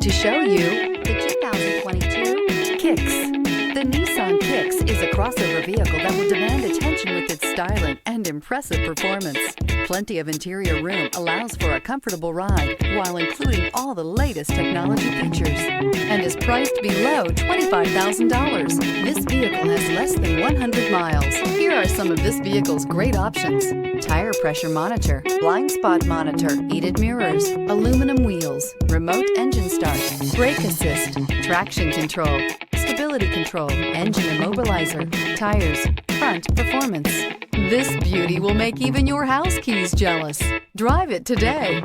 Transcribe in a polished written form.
to show you the 2022 Kicks. The Nissan Kicks is a crossover vehicle that will demand attention with its styling and impressive performance. Plenty of interior room allows for a comfortable ride while including all the latest technology features and is priced below $25,000. This vehicle has less than 100 miles. Here are some of this vehicle's great options: tire pressure monitor, blind spot monitor, heated mirrors, aluminum wheels, remote engine start, brake assist, traction control, stability control, engine immobilizer, tires, front performance. This beauty will make even your house keys jealous. Drive it today.